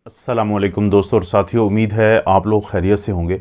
अस्सलामुअलैकुम दोस्तों और साथियों, उम्मीद है आप लोग खैरियत से होंगे।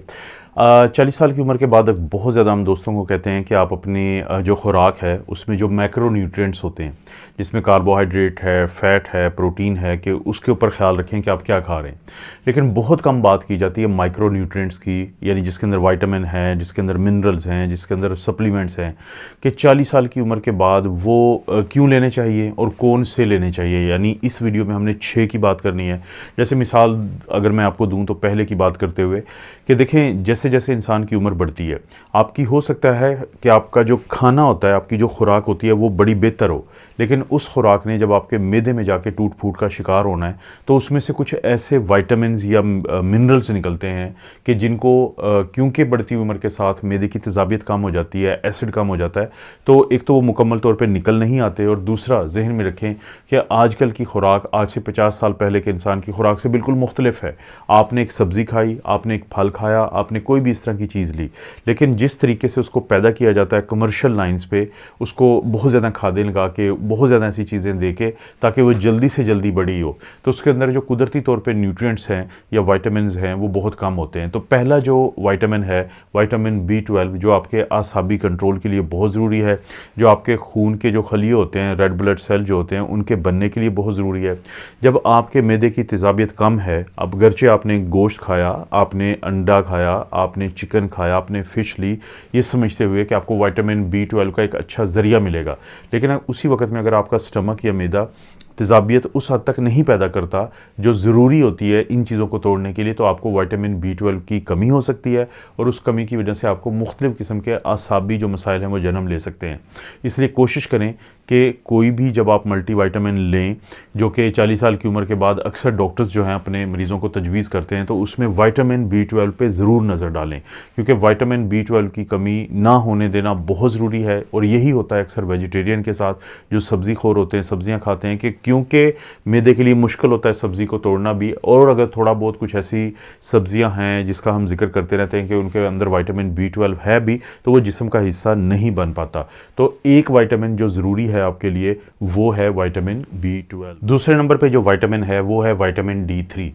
40 साल की उम्र के बाद बहुत ज़्यादा हम दोस्तों को कहते हैं कि आप अपनी जो खुराक है उसमें जो मैक्रो न्यूट्रिएंट्स होते हैं, जिसमें कार्बोहाइड्रेट है, फ़ैट है, प्रोटीन है, कि उसके ऊपर ख्याल रखें कि आप क्या खा रहे हैं। लेकिन बहुत कम बात की जाती है माइक्रो न्यूट्रिएंट्स की, यानी जिसके अंदर विटामिन है, जिसके अंदर मिनरल्स हैं, जिसके अंदर सप्लीमेंट्स हैं, कि 40 साल की उम्र के बाद वो क्यों लेने चाहिए और कौन से लेने चाहिए। यानी इस वीडियो में हमने 6 की बात करनी है। जैसे मिसाल अगर मैं आपको दूं तो पहले की बात करते हुए कि देखें, जैसे जैसे इंसान की उम्र बढ़ती है, आपकी हो सकता है कि आपका जो खाना होता है, आपकी जो खुराक होती है वो बड़ी बेहतर हो, लेकिन उस खुराक ने जब आपके मैदे में जाके टूट फूट का शिकार होना है तो उसमें से कुछ ऐसे वाइटामिन्स या मिनरल्स निकलते हैं कि जिनको क्योंकि बढ़ती उम्र के साथ मैदे की तेज़ाबियत कम हो जाती है, एसिड कम हो जाता है, तो एक तो वो मुकम्मल तौर पर निकल नहीं आते, और दूसरा जहन में रखें कि आजकल की खुराक आज से 50 साल पहले के इंसान की खुराक से बिल्कुल मुख्तलिफ है। आपने एक सब्ज़ी खाई, आपने एक फल खाया, आपने कोई भी इस तरह की चीज़ ली, लेकिन जिस तरीके से उसको पैदा किया जाता है कमर्शियल लाइंस पे, उसको बहुत ज़्यादा खादें लगा के, बहुत ज़्यादा ऐसी चीज़ें दे के ताकि वो जल्दी से जल्दी बड़ी हो, तो उसके अंदर जो कुदरती तौर पे न्यूट्रिएंट्स हैं या विटामिन्स हैं वो बहुत कम होते हैं। तो पहला जो विटामिन है, विटामिन B12, जो आपके आसाबी कंट्रोल के लिए बहुत ज़रूरी है, जो आपके खून के जो खलिए होते हैं, रेड ब्लड सेल जो होते हैं, उनके बनने के लिए बहुत ज़रूरी है। जब आपके मैदे की तेज़ाबियत कम है, अब अगरचे आपने गोश्त खाया, आपने अंडा खाया, आपने चिकन खाया, आपने फ़िश ली, ये समझते हुए कि आपको विटामिन B12 का एक अच्छा ज़रिया मिलेगा, लेकिन उसी वक्त में अगर आपका स्टमक या मैदा तेज़ाबियत उस हद तक नहीं पैदा करता जो ज़रूरी होती है इन चीज़ों को तोड़ने के लिए, तो आपको विटामिन B12 की कमी हो सकती है, और उस कमी की वजह से आपको मुख्तलिफ़ किस्म के आसाबी जो मसाइल हैं वो जन्म ले सकते हैं। इसलिए कोशिश करें कि कोई भी जब आप मल्टीविटामिन लें, जो कि 40 साल की उम्र के बाद अक्सर डॉक्टर्स जो हैं अपने मरीज़ों को तजवीज़ करते हैं, तो उसमें विटामिन B12 पे ज़रूर नज़र डालें, क्योंकि विटामिन B12 की कमी ना होने देना बहुत ज़रूरी है। और यही होता है अक्सर वेजिटेरियन के साथ, जो सब्ज़ी खोर होते हैं, सब्ज़ियाँ खाते हैं, कि क्योंकि मैदे के लिए मुश्किल होता है सब्ज़ी को तोड़ना भी, और अगर थोड़ा बहुत कुछ ऐसी सब्ज़ियाँ हैं जिसका हम जिक्र करते रहते हैं कि उनके अंदर विटामिन B12 है भी, तो वो जिस्म का हिस्सा नहीं बन पाता। तो एक विटामिन जो ज़रूरी है आपके लिए वो है विटामिन B12। दूसरे नंबर पे जो विटामिन है वो है विटामिन D3।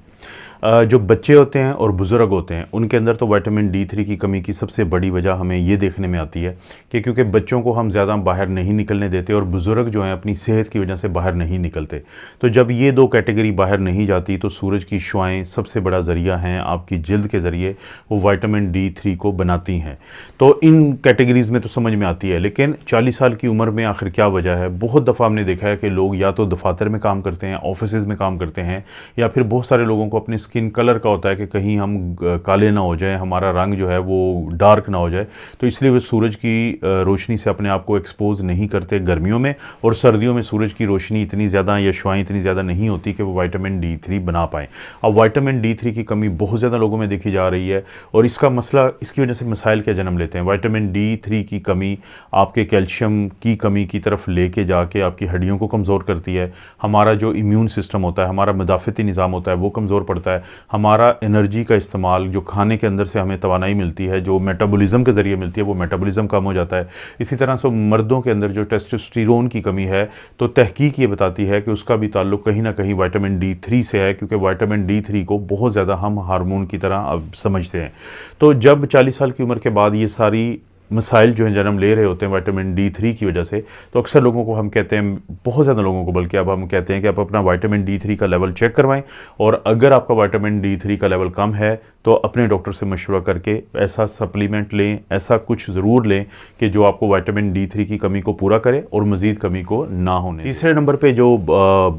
जो बच्चे होते हैं और बुज़ुर्ग होते हैं उनके अंदर तो विटामिन D3 की कमी की सबसे बड़ी वजह हमें ये देखने में आती है कि क्योंकि बच्चों को हम ज़्यादा बाहर नहीं निकलने देते, और बुज़ुर्ग जो हैं अपनी सेहत की वजह से बाहर नहीं निकलते। तो जब ये दो कैटेगरी बाहर नहीं जाती तो सूरज की शुआएँ सबसे बड़ा ज़रिया हैं, आपकी जिल्द के ज़रिए वो विटामिन D3 को बनाती हैं। तो इन कैटेगरीज़ में तो समझ में आती है, लेकिन 40 साल की उम्र में आखिर क्या वजह है। बहुत दफ़ा हमने देखा है कि लोग या तो दफातर में काम करते हैं, ऑफिसेज़ में काम करते हैं, या फिर बहुत सारे लोगों को अपनी स्किन कलर का होता है कि कहीं हम काले ना हो जाएं, हमारा रंग जो है वो डार्क ना हो जाए, तो इसलिए वो सूरज की रोशनी से अपने आप को एक्सपोज नहीं करते गर्मियों में, और सर्दियों में सूरज की रोशनी इतनी ज़्यादा या शुआएँ इतनी ज़्यादा नहीं होती कि वो विटामिन D3 बना पाएँ। अब विटामिन D3 की कमी बहुत ज़्यादा लोगों में देखी जा रही है, और इसका मसला, इसकी वजह से मसाइल क्या जन्म लेते हैं। विटामिन D3 की कमी आपके कैल्शियम की कमी की तरफ लेके जाके आपकी हड्डियों को कमज़ोर करती है, हमारा जो इम्यून सिस्टम होता है, हमारा मदाफ़ती निज़ाम होता है वो कमज़ोर पड़ता है, हमारा एनर्जी का इस्तेमाल, जो खाने के अंदर से हमें तवानाई मिलती है, जो मेटाबॉलिज्म के ज़रिए मिलती है, वो मेटाबॉलिज्म कम हो जाता है। इसी तरह से मर्दों के अंदर जो टेस्टोस्टेरोन की कमी है, तो तहकीक ये बताती है कि उसका भी ताल्लुक कहीं ना कहीं विटामिन D3 से है, क्योंकि विटामिन D3 को बहुत ज़्यादा हम हार्मोन की तरह अब समझते हैं। तो जब 40 साल की उम्र के बाद ये सारी मसाइल जो हैं जन्म ले रहे होते हैं विटामिन D3 की वजह से, तो अक्सर लोगों को हम कहते हैं, बहुत ज़्यादा लोगों को बल्कि अब हम कहते हैं कि आप अपना विटामिन D3 का लेवल चेक करवाएं, और अगर आपका विटामिन D3 का लेवल कम है तो अपने डॉक्टर से मशवरा करके ऐसा सप्लीमेंट लें, ऐसा कुछ ज़रूर लें कि जो आपको विटामिन D3 की कमी को पूरा करे और मज़ीद कमी को ना होने। तीसरे नंबर पर जो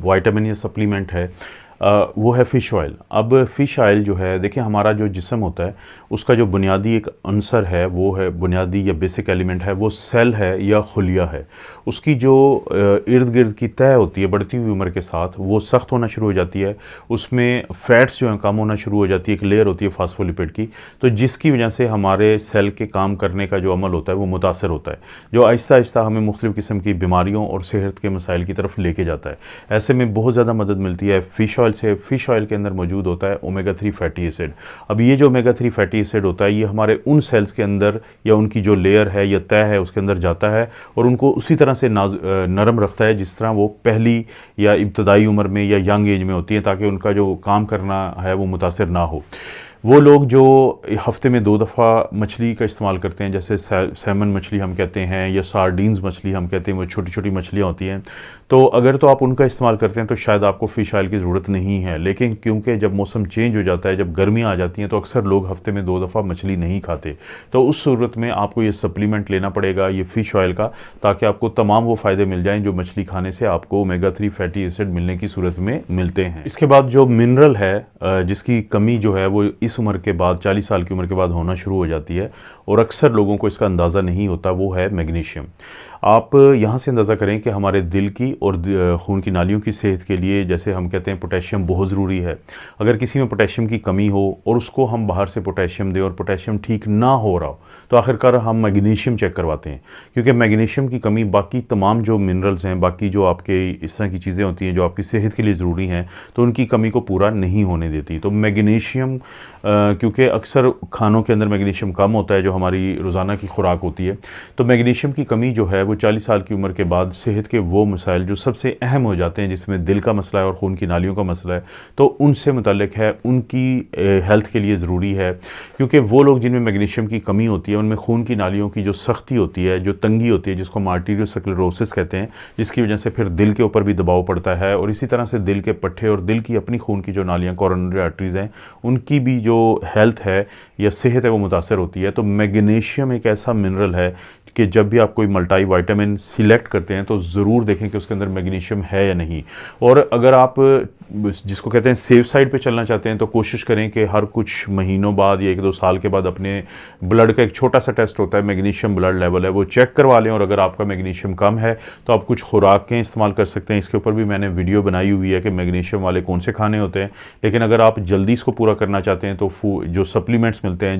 विटामिन या सप्लीमेंट है वो है फ़िश ऑयल। अब फ़िश ऑयल जो है, देखिए हमारा जो जिस्म होता है उसका जो बुनियादी एक अंसर है वो है, बुनियादी या बेसिक एलिमेंट है वो सेल है या खुलिया है। उसकी जो इर्द गिर्द की तह होती है बढ़ती हुई उम्र के साथ वो सख्त होना शुरू हो जाती है, उसमें फ़ैट्स जो हैं कम होना शुरू हो जाती है, एक लेयर होती है फास्फोलिपिड की, तो जिसकी वजह से हमारे सेल के काम करने का जो अमल होता है वो मुतासर होता है, जो आहिस्ता आहिस्ता हमें मुख्तलिफ़ किस्म की बीमारियों और सेहत के मसाइल की तरफ लेके जाता है। ऐसे में बहुत ज़्यादा मदद मिलती है फ़िश ऑयल ऑयल से फ़िश ऑयल के अंदर मौजूद होता है ओमेगा 3 फैटी एसिड। अब ये जो ओमेगा 3 फैटी एसिड होता है ये हमारे उन सेल्स के अंदर या उनकी जो लेयर है या तह है उसके अंदर जाता है और उनको उसी तरह से नरम रखता है जिस तरह वो पहली या इब्तदाई उम्र में या यंग एज में होती है, ताकि उनका जो काम करना है वो मुतासिर ना हो। वो लोग जो हफ्ते में 2 दफ़ा मछली का इस्तेमाल करते हैं, जैसे सैमन मछली हम कहते हैं या सार्डीन्स मछली हम कहते हैं, वो छोटी छोटी मछलियाँ होती हैं, तो अगर तो आप उनका इस्तेमाल करते हैं तो शायद आपको फ़िश ऑयल की ज़रूरत नहीं है। लेकिन क्योंकि जब मौसम चेंज हो जाता है, जब गर्मियाँ आ जाती हैं, तो अक्सर लोग हफ्ते में 2 दफ़ा मछली नहीं खाते, तो उस सूरत में आपको ये सप्लीमेंट लेना पड़ेगा ये फ़िश ऑयल का, ताकि आपको तमाम वो फ़ायदे मिल जाएँ जो मछली खाने से आपको ओमेगा 3 फैटी एसिड मिलने की सूरत में मिलते हैं। इसके बाद जो मिनरल है जिसकी कमी जो है वो इस उम्र के बाद 40 साल की उम्र के बाद होना शुरू हो जाती है और अक्सर लोगों को इसका अंदाज़ा नहीं होता, वो है मैग्नीशियम। आप यहाँ से अंदाज़ा करें कि हमारे दिल की और खून की नालियों की सेहत के लिए, जैसे हम कहते हैं, पोटेशियम बहुत ज़रूरी है। अगर किसी में पोटेशियम की कमी हो और उसको हम बाहर से पोटेशियम दें और पोटेशियम ठीक ना हो रहा हो, तो आखिरकार हम मैग्नीशियम चेक करवाते हैं, क्योंकि मैग्नीशियम की कमी बाकी तमाम जो मिनरल्स हैं, बाकी जो आपके इस तरह की चीज़ें होती हैं जो आपकी सेहत के लिए ज़रूरी हैं, तो उनकी कमी को पूरा नहीं होने देती। तो मैग्नीशियम क्योंकि अक्सर खानों के अंदर मैग्नीशियम कम होता है जो हमारी रोज़ाना की खुराक होती है, तो मैग्नीशियम की कमी जो है वो 40 साल की उम्र के बाद सेहत के वो मसाइल जो सबसे अहम हो जाते हैं, जिसमें दिल का मसला है और खून की नालियों का मसला है, तो उनसे मुतल्लिक है, उनकी हेल्थ के लिए ज़रूरी है। क्योंकि वो लोग जिनमें मैग्नीशियम की कमी होती है उनमें खून की नालियों की जो सख्ती होती है, जो तंगी होती है, जिसको हम आर्टीरियोस्क्लेरोसिस कहते हैं, जिसकी वजह से फिर दिल के ऊपर भी दबाव पड़ता है और इसी तरह से दिल के पट्टे और दिल की अपनी खून की जो नालियाँ कोरोनरी आर्टरीज़ हैं उनकी भी जो हेल्थ है या सेहत है वो मुतासर होती है। तो मैग्नीशियम एक ऐसा मिनरल है कि जब भी आप कोई मल्टी विटामिन सिलेक्ट करते हैं तो ज़रूर देखें कि उसके अंदर मैग्नीशियम है या नहीं। और अगर आप जिसको कहते हैं सेफ साइड पे चलना चाहते हैं तो कोशिश करें कि हर कुछ महीनों बाद या 1-2 साल के बाद अपने ब्लड का एक छोटा सा टेस्ट होता है, मैग्नीशियम ब्लड लेवल है, वो चेक करवा लें। और अगर आपका मैग्नीशियम कम है तो आप कुछ खुराकें इस्तेमाल कर सकते हैं। इसके ऊपर भी मैंने वीडियो बनाई हुई है कि मैग्नीशियम वाले कौन से खाने होते हैं। लेकिन अगर आप जल्दी इसको पूरा करना चाहते हैं तो जो सप्लीमेंट्स मिलते हैं,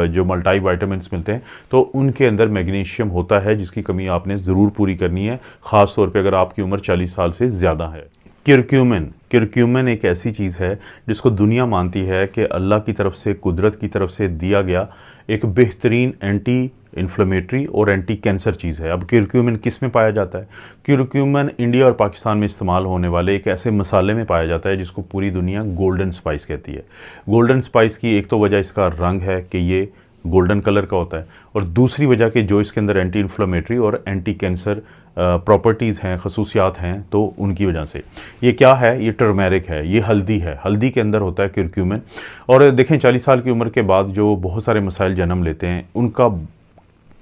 जो मल्टी विटामिन्स मिलते हैं, तो उनके अंदर मैग्नीशियम होता है, जिसकी कमी आपने ज़रूर पूरी करनी है, ख़ास तौर पे अगर आपकी उम्र 40 साल से ज़्यादा है। क्यूरक्यूमिन एक ऐसी चीज़ है जिसको दुनिया मानती है कि अल्लाह की तरफ से, कुदरत की तरफ से दिया गया एक बेहतरीन एंटी इन्फ्लेमेटरी और एंटी कैंसर चीज़ है। अब क्यूरक्यूमिन किस में पाया जाता है? क्यूरक्यूमिन इंडिया और पाकिस्तान में इस्तेमाल होने वाले एक ऐसे मसाले में पाया जाता है जिसको पूरी दुनिया गोल्डन स्पाइस कहती है। गोल्डन स्पाइस की एक तो वजह इसका रंग है कि ये गोल्डन कलर का होता है, और दूसरी वजह कि जो इसके अंदर एंटी इन्फ्लेमेटरी और एंटी कैंसर प्रॉपर्टीज़ हैं, खसूसियात हैं, तो उनकी वजह से। ये क्या है? ये टर्मेरिक है, ये हल्दी है। हल्दी के अंदर होता है क्यूरक्यूमिन। और देखें 40 साल की उम्र के बाद जो बहुत सारे मसाइल जन्म लेते हैं उनका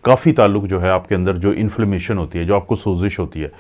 काफ़ी ताल्लुक जो है आपके अंदर जो इन्फ्लेमेशन होती है, जो आपको सोजिश होती है,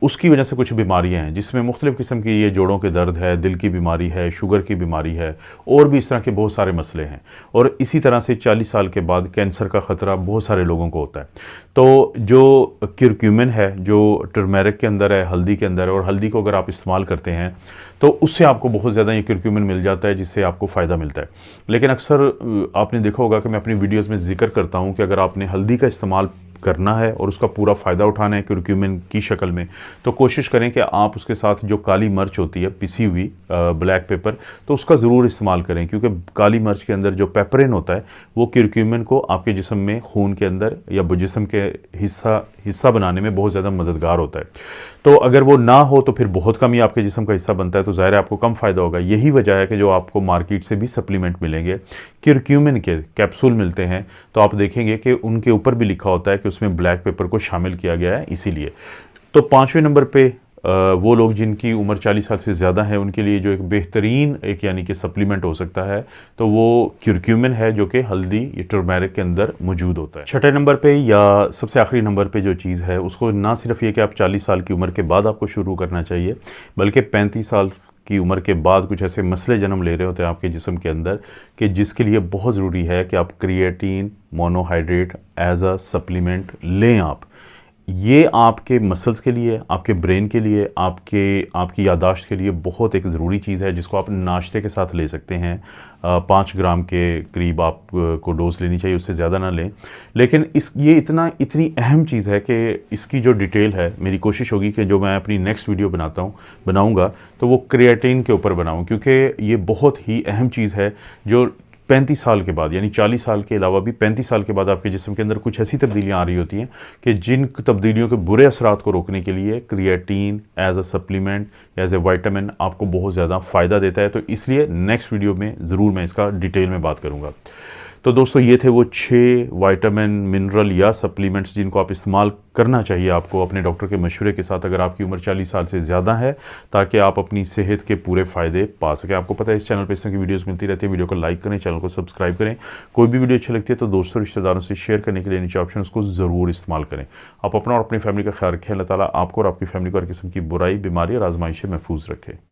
उसकी वजह से कुछ बीमारियां हैं, जिसमें मुख्तलिफ़ किस्म की ये जोड़ों के दर्द है, दिल की बीमारी है, शुगर की बीमारी है, और भी इस तरह के बहुत सारे मसले हैं। और इसी तरह से 40 साल के बाद कैंसर का ख़तरा बहुत सारे लोगों को होता है। तो जो क्यूरक्यूमिन है, जो टर्मेरिक के अंदर है, हल्दी के अंदर है, और हल्दी को अगर आप इस्तेमाल करते हैं तो उससे आपको बहुत ज़्यादा ये क्यूरक्यूमिन मिल जाता है, जिससे आपको फ़ायदा मिलता है। लेकिन अक्सर आपने देखा होगा कि मैं अपनी वीडियोज़ में जिक्र करता हूँ कि अगर आपने हल्दी का इस्तेमाल करना है और उसका पूरा फ़ायदा उठाना है क्यूरक्यूमिन की शक्ल में, तो कोशिश करें कि आप उसके साथ जो काली मिर्च होती है, पिसी हुई ब्लैक पेपर, तो उसका ज़रूर इस्तेमाल करें, क्योंकि काली मिर्च के अंदर जो पेपरिन होता है वो क्यूरक्यूमिन को आपके जिस्म में, खून के अंदर या जिस्म के हिस्सा बनाने में बहुत ज़्यादा मददगार होता है। तो अगर वो ना हो तो फिर बहुत कम ही आपके जिस्म का हिस्सा बनता है, तो ज़ाहिर है आपको कम फ़ायदा होगा। यही वजह है कि जो आपको मार्केट से भी सप्लीमेंट मिलेंगे, क्यूरक्यूमिन के कैप्सूल मिलते हैं, तो आप देखेंगे कि उनके ऊपर भी लिखा होता है कि उसमें ब्लैक पेपर को शामिल किया गया है, इसीलिए। तो 5वें नंबर पे वो लोग जिनकी उम्र 40 साल से ज़्यादा है उनके लिए जो एक बेहतरीन एक यानी कि सप्लीमेंट हो सकता है, तो वो क्यूरक्यूमिन है, जो कि हल्दी या टर्मेरिक के अंदर मौजूद होता है। 6ठे नंबर पे या सबसे आखिरी नंबर पे जो चीज़ है, उसको ना सिर्फ ये कि आप 40 साल की उम्र के बाद आपको शुरू करना चाहिए, बल्कि 35 साल की उम्र के बाद कुछ ऐसे मसले जन्म ले रहे होते हैं आपके जिस्म के अंदर कि जिसके लिए बहुत ज़रूरी है कि आप creatine monohydrate as a supplement लें। आप ये आपके मसल्स के लिए, आपके ब्रेन के लिए, आपकी याददाश्त के लिए बहुत एक ज़रूरी चीज़ है, जिसको आप नाश्ते के साथ ले सकते हैं। 5 ग्राम के करीब आप को डोज़ लेनी चाहिए, उससे ज़्यादा ना लें। लेकिन ये इतनी अहम चीज़ है कि इसकी जो डिटेल है, मेरी कोशिश होगी कि जो मैं अपनी नेक्स्ट वीडियो बनाऊँगा तो वो क्रिएटिन के ऊपर बनाऊँ, क्योंकि ये बहुत ही अहम चीज़ है जो 35 साल के बाद, यानी 40 साल के अलावा भी 35 साल के बाद आपके जिस्म के अंदर कुछ ऐसी तब्दीलियां आ रही होती हैं कि जिन तब्दीलियों के बुरे असरात को रोकने के लिए creatine as a supplement, as a vitamin आपको बहुत ज़्यादा फ़ायदा देता है। तो इसलिए नेक्स्ट वीडियो में ज़रूर मैं इसका डिटेल में बात करूँगा। तो दोस्तों, ये थे वो 6 विटामिन, मिनरल या सप्लीमेंट्स जिनको आप इस्तेमाल करना चाहिए आपको अपने डॉक्टर के मशवरे के साथ, अगर आपकी उम्र 40 साल से ज़्यादा है, ताकि आप अपनी सेहत के पूरे फ़ायदे पा सकें। आपको पता है इस चैनल पर इस तरह की वीडियोस मिलती रहती है। वीडियो को लाइक करें, चैनल को सब्सक्राइब करें। कोई भी वीडियो अच्छी लगती है तो दोस्तों रिश्तेदारों से शेयर करने के लिए नीचे ऑप्शन उसको ज़रूर इस्तेमाल करें। आप अपना और अपनी फैमिली का ख्याल रखें। अल्लाह ताला आपको और आपकी फैमिली को हर किस्म की बुराई, बीमारी और आजमाइश से महफूज रखे।